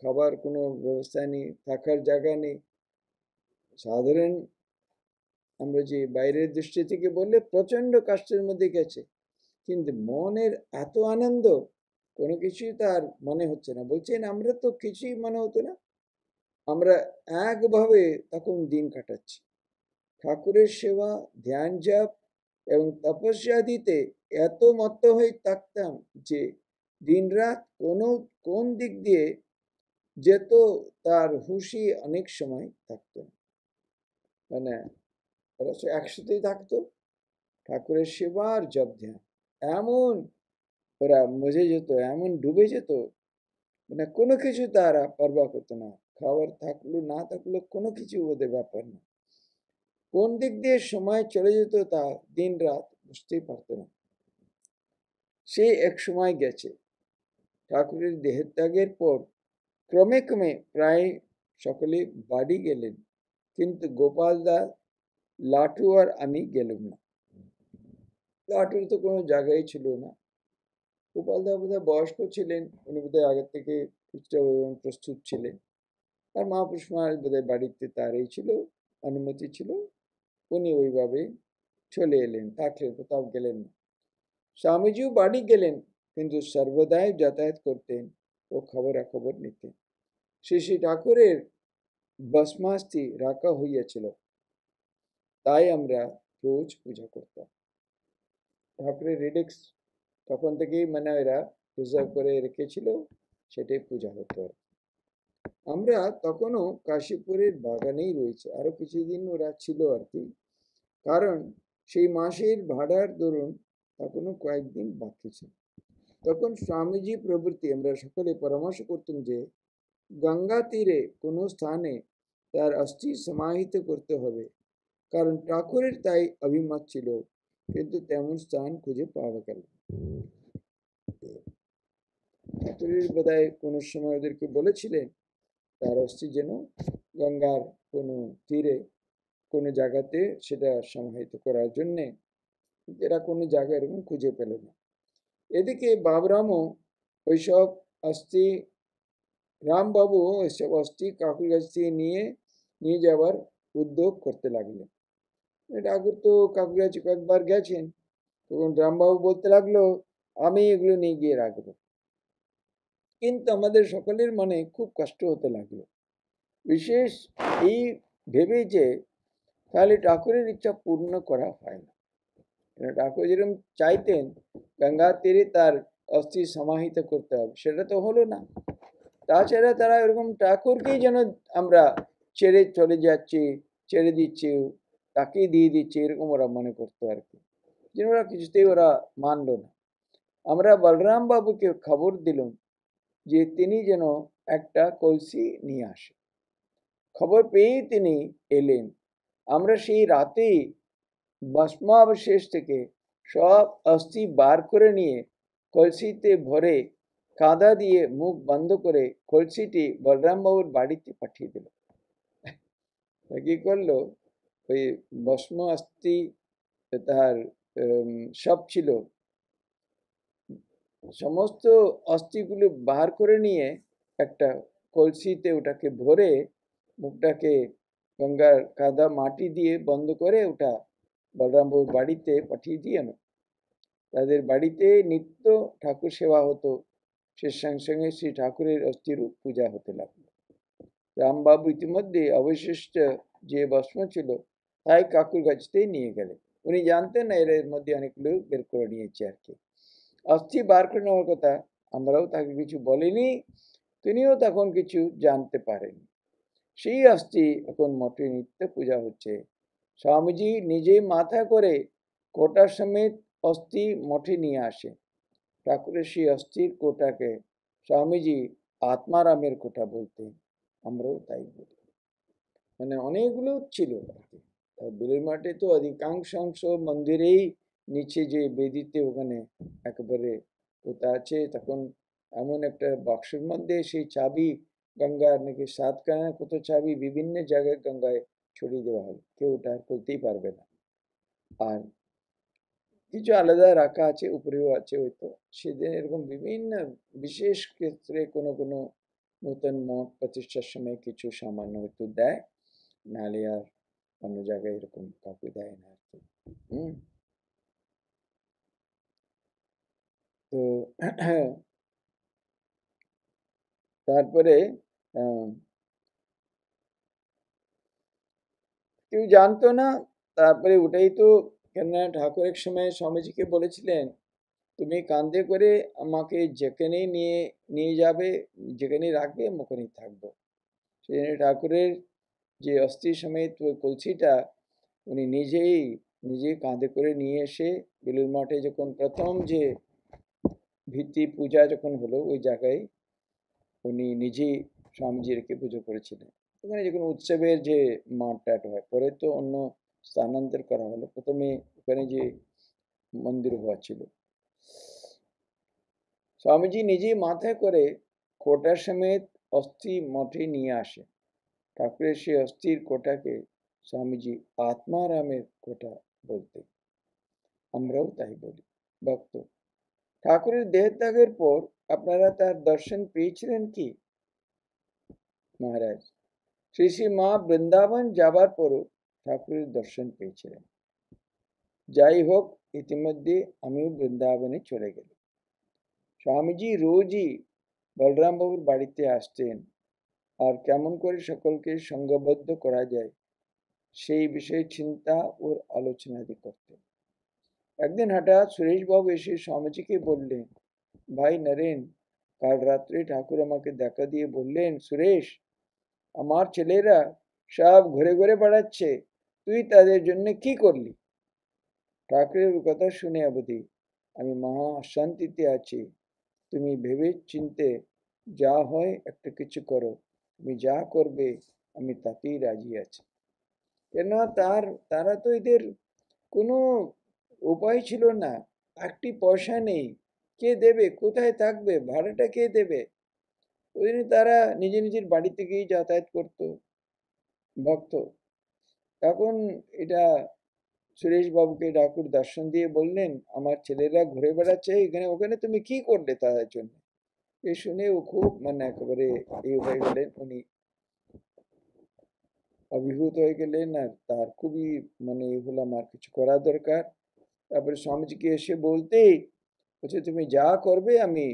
Speaker 1: খাবার কোনো ব্যবস্থা নেই, থাকার জায়গা নেই। সাধারণ আমরা যে বাইরের দৃষ্টি থেকে বললে প্রচন্ড কষ্টের মধ্যে গেছে, কিন্তু মনের এত আনন্দ, কোনো কিছুই তার মনে হচ্ছে না। বলছেন আমরা তো কিছুই মনে হতো না, আমরা একভাবে তখন দিন কাটাচ্ছি ঠাকুরের সেবা, ধ্যান, জপ এবং তপস্যা দিতে এত মত্ত হয়ে থাকতাম যে দিনরাত কোন দিক দিয়ে যেত তার হুঁশই অনেক সময় থাকতো। মানে ওরা একসাথেই থাকতো, ঠাকুরের সেবা আর জপ ধ্যান, এমন ওরা মজে যেত, এমন ডুবে যেত, মানে কোনো কিছু তারা পরবাহ করতো না। খাবার থাকলো না থাকলো কোনো কিছু ওদের ব্যাপার না। কোন দিক দিয়ে সময় চলে যেত তা দিন রাত বুঝতেই পারতো না। সে এক সময় গেছে। ঠাকুরের দেহত্যাগের পর ক্রমে ক্রমে প্রায় সকলে বাড়ি গেলেন, কিন্তু গোপালদা, লাটু আর আমি গেলাম না। লাটুর তো কোনো জায়গায় ছিল না। গোপালদা বোধহয় বয়স্ক ছিলেন, উনি বোধহয় আগের থেকে কিছুটা প্রস্তুত ছিলেন। আর মহাপুরুষ মহারাজ বোধহয় বাড়িতে তার এই ছিল, অনুমতি ছিল, উনি ওইভাবে চলে এলেন, থাকলেন, কোথাও গেলেন না। স্বামীজিও বাড়ি গেলেন, কিন্তু সর্বদাই যাতায়াত করতেন ও খবরাখবর নিতেন। শ্রী ঠাকুরের ভস্মাস্থি রাখা হইয়াছিল, তাই আমরা রোজ পূজা করতাম। ঠাকুরের রিলিক্স তখন থেকেই মানে এরা প্রিজার্ভ করে রেখেছিল, সেটাই পূজা হতো। আমরা তখনও কাশীপুরের বাগানেই রয়েছে, আরো কিছুদিন ওরা ছিল আর কি, কারণ সেই মাসের ভাড়ার দরুন তখনও কয়েকদিন বাকি ছিল। তখন স্বামীজি প্রভৃতি আমরা সকলে পরামর্শ করতেন যে গঙ্গা তীরে কোনো স্থানে তার অস্থি সমাহিত করতে হবে, কারণ ঠাকুরের তাই অভিমত ছিল, কিন্তু তেমন স্থান খুঁজে পাওয়া গেল। ঠাকুরের বোধহয় কোনো সময় ওদেরকে বলেছিলেন তার অস্থি যেন গঙ্গার কোনো তীরে কোনো জায়গাতে সেটা সমাহিত করার জন্যে, এরা কোনো জায়গা এরকম খুঁজে পেল না। এদিকে বাবরামও ওইসব অস্থি, রামবাবু ওইসব অস্থি কাকুর কাছ থেকে নিয়ে যাওয়ার উদ্যোগ করতে লাগলেন। ঠাকুর তো কাকুর কাছে কয়েকবার গেছেন, তখন রামবাবু বলতে লাগলো আমি এগুলো নিয়ে গিয়ে রাখবো। কিন্তু আমাদের সকলের মনে খুব কষ্ট হতে লাগলো, বিশেষ এই ভেবে যে তাহলে ঠাকুরের ইচ্ছা পূর্ণ করা হয় না। ঠাকুর যেরকম চাইতেন গঙ্গা তীরে তার অস্থি সমাহিত করতে হবে, সেটা তো হলো না। তাছাড়া তারা এরকম ঠাকুরকেই যেন আমরা ছেড়ে চলে যাচ্ছি, ছেড়ে দিচ্ছি, তাকেই দিয়ে দিচ্ছি, এরকম ওরা মনে করতো আর কি, যেন ওরা কিছুতেই ওরা মানলো না। আমরা বলরাম বাবুকে খবর দিলাম যে তিনি যেন একটা কলসি নিয়ে আসে। খবর পেয়েই তিনি এলেন। আমরা সেই রাতেই ভস্মাবশেষ থেকে সব অস্থি বার করে নিয়ে কলসিতে ভরে কাদা দিয়ে মুখ বন্ধ করে কলসিটি বলরাম বাবুর বাড়িতে পাঠিয়ে দিল। কি করলো, ওই ভস্ম অস্থি তার সব ছিল, সমস্ত অস্থিগুলো বার করে নিয়ে একটা কলসিতে ওটাকে ভরে মুখটাকে গঙ্গার কাদা মাটি দিয়ে বন্ধ করে ওটা বলরামবাবুর বাড়িতে পাঠিয়ে দিয়ে এলো। তাদের বাড়িতে নিত্য ঠাকুর সেবা হতো, সে সঙ্গে সঙ্গে শ্রী ঠাকুরের অস্থির পূজা হতে লাগলো। রামবাবু ইতিমধ্যে অবশিষ্ট যে ভস্ম ছিল তাই কাকুর কাছতেই নিয়ে গেলেন। উনি জানতেন না এর মধ্যে অনেকগুলো বের করে নিয়েছে আর কি। অস্থি বার করে নেওয়ার কথা আমরাও তাকে কিছু বলিনি, তিনিও তখন কিছু জানতে পারেন। সেই অস্থি এখন মঠে নিত্য পূজা হচ্ছে। স্বামীজি নিজেই মাথা করে কোটা সমেত অস্থি মঠে নিয়ে আসে। ঠাকুরের সেই অস্থির কোটাকে স্বামীজি আত্মারামের কোটা বলতেন, আমরাও তাই বলি। মানে অনেকগুলো ছিল আর কি। বেলুর মাঠে তো অধিকাংশ অংশ মন্দিরেই নিচে যে বেদিতে ওখানে একেবারে পোতা আছে। তখন এমন একটা বাক্সের মধ্যে সেই চাবি, গঙ্গার নাকি 7খানা কত চাবি বিভিন্ন জায়গায় গঙ্গায় ছড়িয়ে দেওয়া হয়, কেউ ওটা আর খুলতেই পারবে না। আর কিছু আলাদা রাখা আছে, উপরেও আছে হয়তো। সেদিন এরকম বিভিন্ন বিশেষ ক্ষেত্রে কোনো কোনো নতুন মঠ প্রতিষ্ঠার সময় কিছু সামান্য হয়তো দেয়, নাহলে আর অন্য জায়গায় এরকম কাউকে দেয় না আর কি। হুম। তো তারপরে কেউ জানতো না। তারপরে ওটাই তো, কেননা ঠাকুর এক সময় স্বামীজিকে বলেছিলেন, তুমি কাঁধে করে আমাকে যেখানে নিয়ে নিয়ে যাবে, যেখানে রাখবে আমি ওখানেই থাকবো। সেই ঠাকুরের যে অস্থি সমেত ওই কলসিটা উনি নিজেই কাঁধে করে নিয়ে এসে বেলুর মঠে যখন প্রথম যে ভিত্তি পূজা যখন হলো ওই জায়গায় উনি নিজেই স্বামীজি রেখে পুজো করেছিলেন। ওখানে যখন উৎসবের যে মাঠটাট হয়, পরে তো অন্য স্থানান্তর করা হলো, প্রথমে ওখানে যে মন্দির হওয়া ছিল। স্বামীজি নিজেই মাথায় করে কোটা সমেত অস্থি মঠে নিয়ে আসে। ঠাকুরের সেই অস্থির কোটাকে স্বামীজি আত্মারামের কোটা বলতে, আমরাও তাই বলি। ভক্ত ঠাকুরের দেহত্যাগের পর আপনারা তার দর্শন পেয়েছিলেন কি মহারাজ? শ্রী শ্রী মা বৃন্দাবন যাবার পরও ঠাকুরের দর্শন পেয়েছিলেন। যাই হোক, ইতিমধ্যে আমিও বৃন্দাবনে চলে গেল। স্বামীজি রোজই বলরাম বাবুর বাড়িতে আসতেন, আর কেমন করে সকলকে সঙ্গবদ্ধ করা যায় সেই বিষয়ে চিন্তা ও আলোচনাদি করতেন। একদিন হঠাৎ সুরেশবাবু এসে স্বামীজিকে বললেন, ভাই নরেন, কাল রাত্রে ঠাকুর আমাকে দেখা দিয়ে বললেন, সুরেশ, আমার ছেলেরা সব ঘুরে ঘুরে বেড়াচ্ছে, তুই তাদের জন্য কি করলি? ঠাকুরের কথা শুনে অবধি আমি মহা শান্তিতে আছি। তুমি ভেবে চিনতে যা হয় একটা কিছু করো, তুমি যা করবে আমি তাতেই রাজি আছি। কেন তারা তো এদের কোনো উপায় ছিল না, একটি পয়সা নেই, কে দেবে, কোথায় থাকবে, ভাড়াটা কে দেবে? ওই জন্য তারা নিজের বাড়ি থেকেই যাতায়াত করতো। ভক্ত তখন এটা সুরেশ বাবুকে ঠাকুর দর্শন দিয়ে বললেন, আমার ছেলেরা ঘুরে বেড়াচ্ছে এখানে ওখানে, তুমি কি করলে তাদের জন্য? এ শুনে ও খুব মানে একেবারে এই হয়ে গেলেন, উনি অভিভূত হয়ে গেলেন। আর তার খুবই মানে এগুলো আমার কিছু করা দরকার। তারপরে স্বামীজিকে এসে বলতেই বলছে, তুমি যা করবে আমি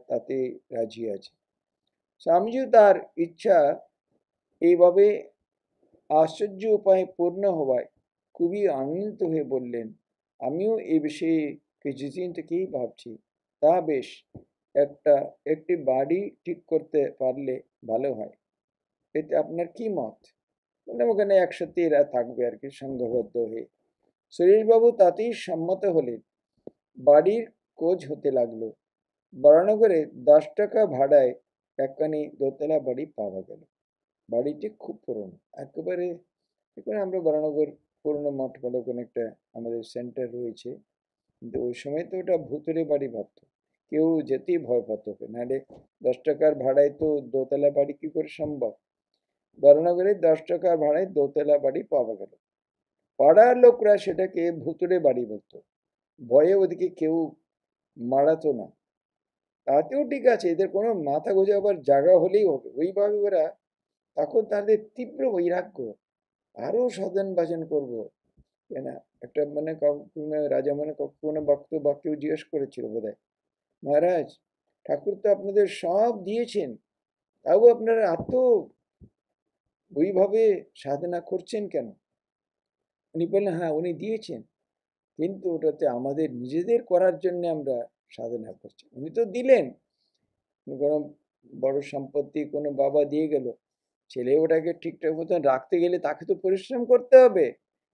Speaker 1: তাতে রাজি আছি। স্বামীজিও তার ইচ্ছা এইভাবে আশ্চর্য উপায়ে পূর্ণ হওয়ায় খুবই আনন্দিত হয়ে বললেন, আমিও এই বিষয়ে কিছুদিন থেকেই ভাবছি। তা বেশ, একটি বাড়ি ঠিক করতে পারলে ভালো হয়, এতে আপনার কি মত? মানে ওখানে একসাথে এরা থাকবে আর কি, সংঘবদ্ধ হয়ে। সুরেশবাবু তাতেই সম্মত হলেন। বাড়ির খোঁজ হতে লাগলো। বরানগরে 10 টাকা ভাড়ায় একখানি দোতলা বাড়ি পাওয়া গেল। বাড়িটি খুব পুরনো, একেবারে এখানে আমরা বরানগর পুরনো মঠ বলে ওখানে একটা আমাদের সেন্টার রয়েছে, কিন্তু ওই সময় তো ওটা ভূতুরে বাড়ি ভাবতো, কেউ যেতেই ভয় পাত ওকে, নাহলে 10 টাকার ভাড়ায় তো দোতলা বাড়ি কি করে সম্ভব। বরানগরে 10 টাকার ভাড়ায় দোতলা বাড়ি পাওয়া গেল। পাড়ার লোকরা সেটাকে ভুতুড়ে বাড়ি বলতো, ভয়ে ওদিকে কেউ মারাতো না। তাতেও ঠিক আছে, এদের কোনো মাথা গোঁজাবার জায়গা হলেই হবে, ওইভাবে ওরা তখন তাদের তীব্র বৈরাগ্য, আরো সাধন ভজন করবো। কেন, একটা মানে কোনো রাজা মানে কোনো ভক্ত বা কেউ জিজ্ঞেস করেছিল বোধহয়, মহারাজ ঠাকুর তো আপনাদের সব দিয়েছেন, তাও আপনারা এত ওইভাবে সাধনা করছেন কেন? উনি বললেন, হ্যাঁ উনি দিয়েছেন, কিন্তু ওটাতে আমাদের নিজেদের করার জন্য আমরা সাধনা করছি। উনি তো দিলেন, কোনো বড় সম্পত্তি কোনো বাবা দিয়ে গেল, ছেলে ওটাকে ঠিকঠাক মতন রাখতে গেলে তাকে তো পরিশ্রম করতে হবে,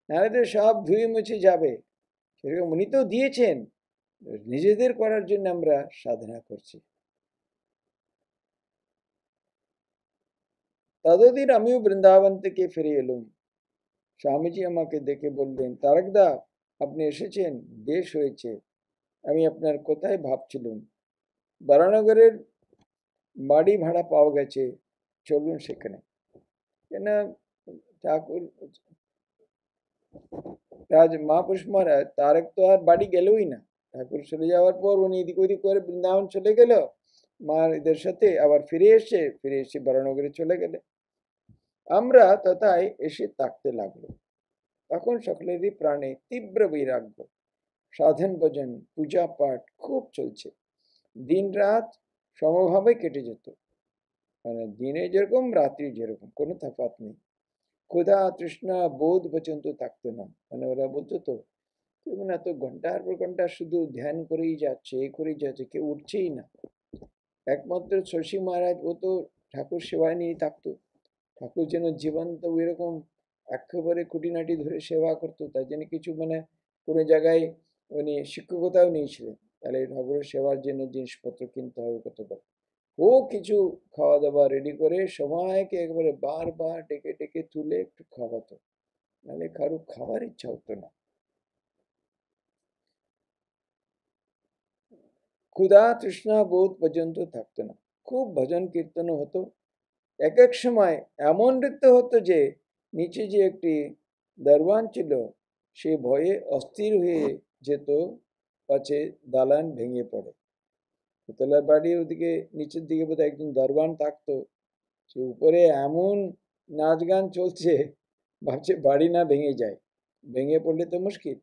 Speaker 1: নাহলে তো সব ধুয়ে মুছে যাবে। সেরকম উনি তো দিয়েছেন, নিজেদের করার জন্য আমরা সাধনা করছি। ততদিন আমিও বৃন্দাবন থেকে ফিরে এলুম। স্বামীজি আমাকে দেখে বললেন, তারকদা আপনি এসেছেন, বেশ হয়েছে, আমি আপনার কোথায় ভাবছিলুম। বারানগরের বাড়ি ভাড়া পাওয়া গেছে, চলুন সেখানে। কেন, ঠাকুর মহাপুরুষ মহারাজ তারক তো আর বাড়ি গেলই না, ঠাকুর চলে যাওয়ার পর উনি এদিক ওদিক করে বৃন্দাবন চলে গেল মার এদের সাথে, আবার ফিরে এসে বারানগরে চলে গেলে। আমরা তথায় এসে থাকতে লাগলো। তখন সকলেরই প্রাণে তীব্র বৈরাগ্য, সাধন ভজন পূজা পাঠ খুব চলছে, দিন রাত সমভাবে কেটে যেত, মানে দিনে যেরকম রাত্রি যেরকম, কোনো তফাৎ নেই। ক্ষুধা তৃষ্ণা বোধ পর্যন্ত থাকতো না, মানে ওরা বলতো তো না, তো ঘন্টার পর ঘন্টা শুধু ধ্যান করেই যাচ্ছে, এ করেই যাচ্ছে, কেউ উঠছেই না। একমাত্র শশী মহারাজ, ও তো ঠাকুর সেবায় নিয়ে থাকতো, ঠাকুর যেন জীবন্ত ওইরকম একেবারে খুঁটিনাটি ধরে সেবা করতো, তাই জন্য কিছু মানে কোনো জায়গায় উনি শিক্ষকতাও নিয়েছিলেন, তাহলে ঠাকুরের সেবার জন্য জিনিসপত্র কিনতে হবে কতবার, ও কিছু খাওয়া দাওয়া রেডি করে সময়কে একবারে বারবার ডেকে ডেকে তুলে একটু খাওয়াতো, নাহলে কারো খাওয়ার ইচ্ছা হতো না। ক্ষুধা তৃষ্ণা বোধ পর্যন্ত থাকতো না। খুব ভজন কীর্তনও হতো। এক এক সময় এমন নৃত্য হতো যে নিচে যে একটি দরবান ছিল, সে ভয়ে অস্থির হয়ে যেত, পাছে দালান ভেঙে পড়ে। দোতলার বাড়ির ওদিকে নিচের দিকে বোধহয় একজন দরবান থাকতো, সে উপরে এমন নাচ গান চলছে, ভাবছে বাড়ি না ভেঙে যায়, ভেঙে পড়লে তো মুশকিল।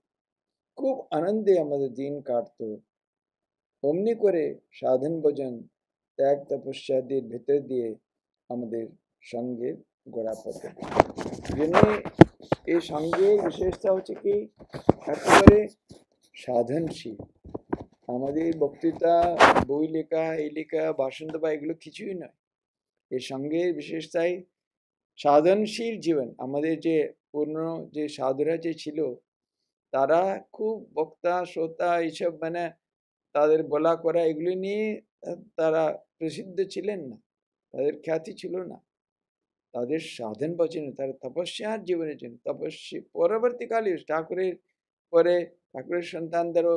Speaker 1: খুব আনন্দে আমাদের দিন কাটতো। অমনি করে সাধন ভজন ত্যাগ তপস্যাদের ভেতর দিয়ে আমাদের সঙ্গে গোড়া পথে। জন্য এই সঙ্গের বিশেষতা হচ্ছে কি, একেবারে সাধনশীল। আমাদের বক্তৃতা, বই লেখা, এই লেখা, ভাষণ দেওয়া, এগুলো কিছুই নয়। এই সঙ্গের বিশেষতাই সাধনশীল জীবন। আমাদের যে পুরনো যে সাধুরা যে ছিল, তারা খুব বক্তা শ্রোতা এইসব মানে তাদের বলা করা এগুলি নিয়ে তারা প্রসিদ্ধ ছিলেন না, তাদের খ্যাতি ছিল না। তাদের সাধন ভজনে, তারা তপস্যার জীবনের জন্য, তপস্যা পরবর্তীকালে ঠাকুরের পরে ঠাকুরের সন্তানদেরও,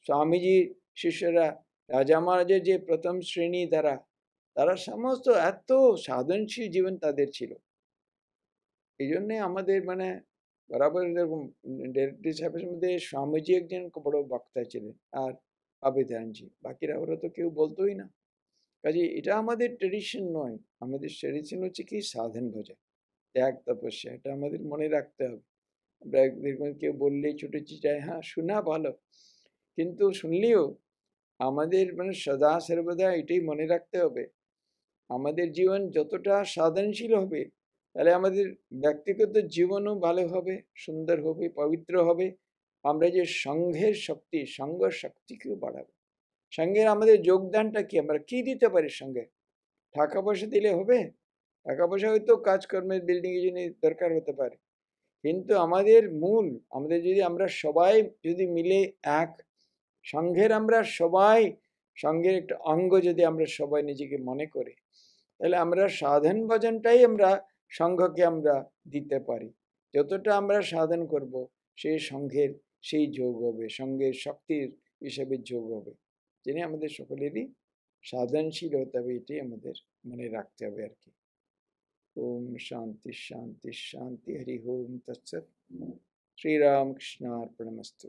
Speaker 1: স্বামীজি শিষ্যরা, রাজা মহারাজের যে প্রথম শ্রেণী তারা, তারা সমস্ত এত সাধনশীল জীবন তাদের ছিল। এই জন্যে আমাদের মানে বরাবর এরকম ডিরেক্টরি সাহেবের মধ্যে স্বামীজি একজন বড় বক্তা ছিলেন, আর আবেদানজি, বাকিরা ওরা তো কেউ বলতোই না। কাজে এটা আমাদের ট্রেডিশন নয়, আমাদের ট্রেডিশন হচ্ছে কি সাধন ভজন ত্যাগ তপস্যা, এটা আমাদের মনে রাখতে হবে। আমরা দেখবেন কেউ বললেই ছুটে যায়, হ্যাঁ শোনা ভালো, কিন্তু শুনলেও আমাদের মানে সদা সর্বদা এটাই মনে রাখতে হবে, আমাদের জীবন যতটা সাধনশীল হবে, তাহলে আমাদের ব্যক্তিগত জীবনও ভালো হবে, সুন্দর হবে, পবিত্র হবে। আমরা যে সংঘের শক্তি, সঙ্গ শক্তিকেও বাড়াবো। সঙ্গের আমাদের যোগদানটা কি, আমরা কি দিতে পারি সঙ্গে? টাকা পয়সা দিলে হবে? টাকা পয়সা হয়তো কাজকর্মের বিল্ডিং এর জন্য দরকার হতে পারে, কিন্তু আমাদের মূল, আমাদের যদি আমরা সবাই যদি মিলে এক সংঘের, আমরা সবাই সংঘের একটা অঙ্গ যদি আমরা সবাই নিজেকে মনে করি, তাহলে আমরা সাধন ভজনটাই আমরা সংঘকে আমরা দিতে পারি। যতটা আমরা সাধন করব, সেই সঙ্ঘের সেই যোগ হবে, সঙ্ঘের শক্তির হিসাবে যোগ হবে। জেনে আমাদের সকলেরই সাধনশীল হতে হবে, এটাই আমাদের মনে রাখতে হবে আর কি। ওম শান্তি শান্তি শান্তি, হরি ওম তৎসৎ। শ্রীরামকৃষ্ণার্পণমস্তু।